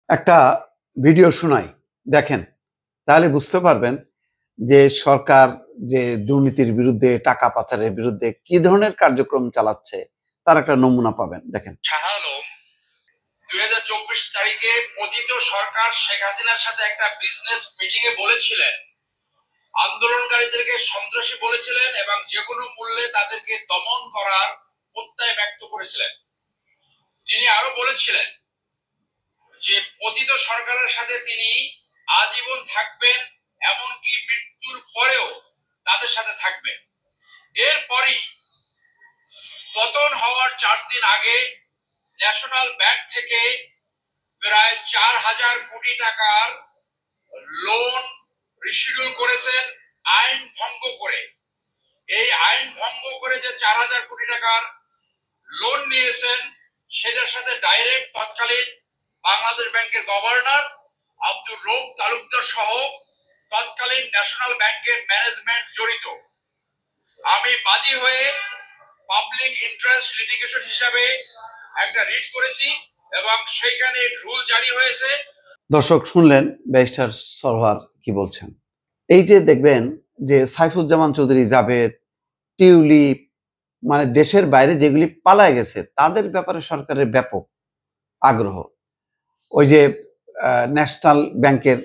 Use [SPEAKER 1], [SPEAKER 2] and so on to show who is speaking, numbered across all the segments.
[SPEAKER 1] একটা ভিডিও শোনাই, দেখেন, তাহলে বুঝতে পারবেন যে সরকার যে দুর্নীতির বিরুদ্ধে, টাকা পাচারের বিরুদ্ধে কি ধরনের কার্যক্রম চালাচ্ছে তার একটা নমুনা পাবেন। দেখেন।
[SPEAKER 2] শাহ আলম 2024 তারিখে পতিত সরকার শেখ হাসিনার সাথে একটা বিজনেস মিটিং এ বলেছিলেন, আন্দোলনকারীদেরকে সন্ত্রাসী বলেছিলেন এবং যে কোনো মূল্যে তাদেরকে দমন করার প্রত্যয় ব্যক্ত করেছিলেন। তিনি আরো বলেছিলেন যে পতিত সরকারের সাথে তিনি আজীবন থাকবেন, এমনকি মৃত্যুর পরেও তাদের সাথে থাকবেন। এরপরই পতন হওয়ার 4 দিন আগে ন্যাশনাল ব্যাংক থেকে প্রায় 4,000 কোটি টাকার লোন রিশিডিউল করেছেন আইন ভঙ্গ করে। এই আইন ভঙ্গ করে যে 4,000 কোটি টাকার লোন নিয়েছেন, সেটার সাথে ডাইরেক্ট তৎকালীন বাংলাদেশ ব্যাংকের গভর্নর আব্দুর রউফ তালুকদার সহ তৎকালীন ন্যাশনাল ব্যাংকের ম্যানেজমেন্ট জড়িত। আমি বাদী হয়ে পাবলিক ইন্টারেস্ট লিটিগেশন হিসাবে একটা রিট করেছি এবং সেইখানে রুল জারি হয়েছে।
[SPEAKER 1] দর্শক শুনলেন ব্যারিস্টার সরওয়ার কি বলছেন। এই যে দেখবেন যে সাইফুজ্জামান চৌধুরী, জাভেদ, টিউলিপ, মানে দেশের বাইরে যেগুলি পালায় গেছে তাদের ব্যাপারে সরকারের ব্যাপক আগ্রহ। ওই যে ন্যাশনাল ব্যাংকের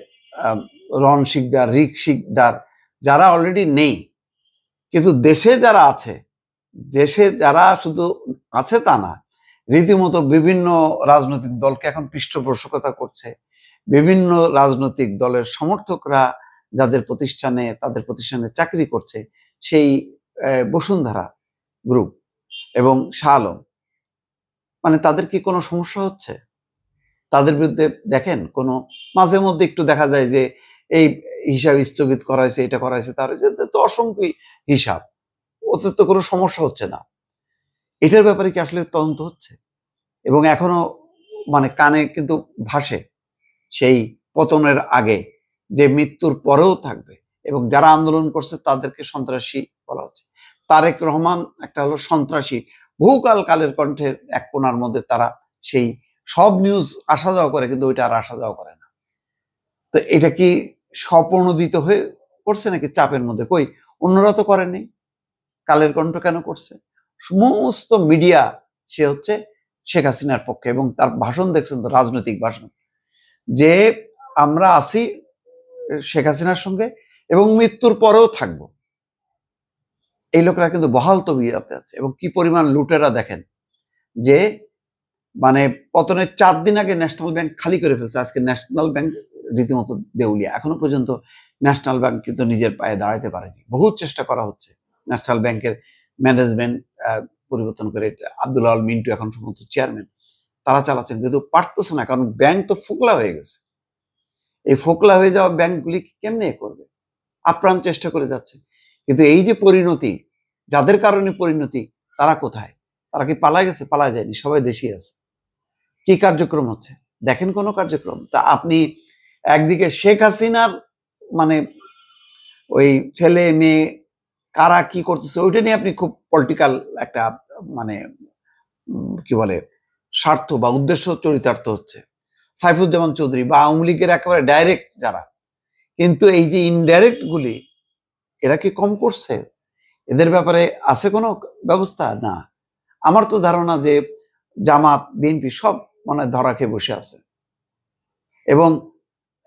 [SPEAKER 1] রন শিকদার, রিক শিকদার, যারা অলরেডি নেই কিন্তু দেশে যারা আছে, দেশে যারা শুধু আছে তা না, রীতিমতো বিভিন্ন রাজনৈতিক দলকে এখন পৃষ্ঠপোষকতা করছে। বিভিন্ন রাজনৈতিক দলের সমর্থকরা যাদের প্রতিষ্ঠানে, তাদের প্রতিষ্ঠানে চাকরি করছে, সেই বসুন্ধরা গ্রুপ এবং শাহ আলম, মানে তাদের কি কোনো সমস্যা হচ্ছে? তাদের বিরুদ্ধে দেখেন কোনো মাঝে মধ্যে একটু দেখা যায় যে এই হিসাব স্থগিত করা হয়েছে, এটা করা হয়েছে, তার তো অসংখ্য হিসাব, ওতে তো কোনো সমস্যা হচ্ছে না। এটার ব্যাপারে কি আসলে তদন্ত হচ্ছে? এবং এখনো মানে কানে কিন্তু ভাসে সেই পতনের আগে যে মৃত্যুর পরেও থাকবে এবং যারা আন্দোলন করছে তাদেরকে সন্ত্রাসী বলা হচ্ছে। তারেক রহমান একটা হলো সন্ত্রাসী, বহুকাল কালের কণ্ঠের এক কোণার মধ্যে তারা সেই সব নিউজ আসা যাওয়া করে, কিন্তু ওইটা আর আসা যাওয়া করে না। তো এটা কি স্বপ্রণোদিত হয়ে করছে নাকি চাপের মধ্যে? কই, অন্যরা তো করেনি, কালের কণ্ঠ কেন করছে? সমস্ত মিডিয়া সে হচ্ছে শেখ হাসিনার পক্ষে, এবং তার ভাষণ দেখছেন তো, রাজনৈতিক ভাষণ, যে আমরা আছি শেখ হাসিনার সঙ্গে এবং মৃত্যুর পরেও থাকবো। এই লোকরা কিন্তু বহাল তবিয়তে আছে। এবং কি পরিমাণ লুটেরা দেখেন, যে মানে পতনের 4 দিন আগে ন্যাশনাল ব্যাংক খালি করে ফেলছে। আজকে ন্যাশনাল ব্যাংক রীতিমতো দেউলিয়া। এখনো পর্যন্ত ন্যাশনাল ব্যাংক কিন্তু নিজের পায়ে দাঁড়াতে পারেনি। বহু চেষ্টা করা হচ্ছে ন্যাশনাল ব্যাংকের ম্যানেজমেন্ট পরিবর্তন করে। আব্দুল আল মিন্টু এখন সম্ভবত চেয়ারম্যান, তারা চালাচ্ছেন, কিন্তু পারতেছে না, কারণ ব্যাংক তো ফোকলা হয়ে গেছে। এই ফোকলা হয়ে যাওয়া ব্যাংকগুলি কেমনে করবে? আপ্রাণ চেষ্টা করে যাচ্ছে, কিন্তু এই যে পরিণতি, যাদের কারণে পরিণতি, তারা কোথায়? তারা কি পালায় গেছে? পালায় যায়নি, সবাই দেশেই আছে। কি কার্যক্রম হচ্ছে দেখেন, কোন কার্যক্রম? তা আপনি একদিকে শেখ হাসিনার মানে ওই ছেলে মেয়ে কারা কি করতেছে ওইটা নিয়ে আপনি খুব পলিটিক্যাল একটা মানে কি বলে স্বার্থ বা উদ্দেশ্য চরিতার্থ হচ্ছে সাইফুজ্জামান চৌধুরী বা আওয়ামী লীগের একেবারে ডাইরেক্ট যারা। কিন্তু এই যে ইনডাইরেক্ট গুলি, এরা কি কম করছে? এদের ব্যাপারে আছে কোনো ব্যবস্থা? না। আমার তো ধারণা যে জামাত, বিএনপি সব মানে ধরা খেয়ে বসে আছে, এবং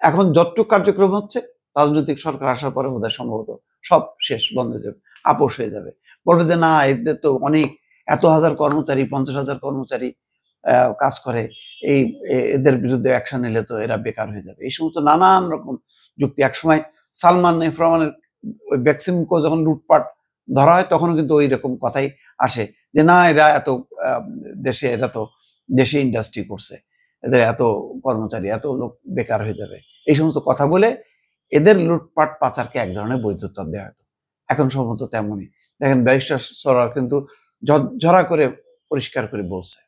[SPEAKER 1] এখন যতটুক কার্যক্রম হচ্ছে রাজনৈতিক সরকার আসার পরে বোধহয় সম্ভবত সব শেষ, বন্ধ হয়ে যাবে, আপোষ হয়ে যাবে। বলবে যে না, এদের তো অনেক, এত হাজার কর্মচারী, 50,000 কর্মচারী কাজ করে, এই এদের বিরুদ্ধে অ্যাকশন নিলে তো এরা বেকার হয়ে যাবে। এই সমস্ত নানান রকম যুক্তি। একসময় সালমান এফ রহমানের ওই ভ্যাকসিনকো যখন লুটপাট ধরা হয়, তখনও কিন্তু ওই রকম কথাই আসে যে না, এরা এত দেশে, এরা তো দেশে ইন্ডাস্ট্রি করছে, এদের এত কর্মচারী, এত লোক বেকার হয়ে যাবে, এই সমস্ত কথা বলে এদের লুটপাট পাচারকে এক ধরনের বৈধতা দেওয়া হতো। এখন সম্ভবত তেমনই। দেখেন ব্যারিস্টার সরওয়ার কিন্তু ঝরা করে পরিষ্কার করে বলছে।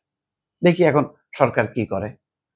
[SPEAKER 1] দেখি এখন সরকার কি করে।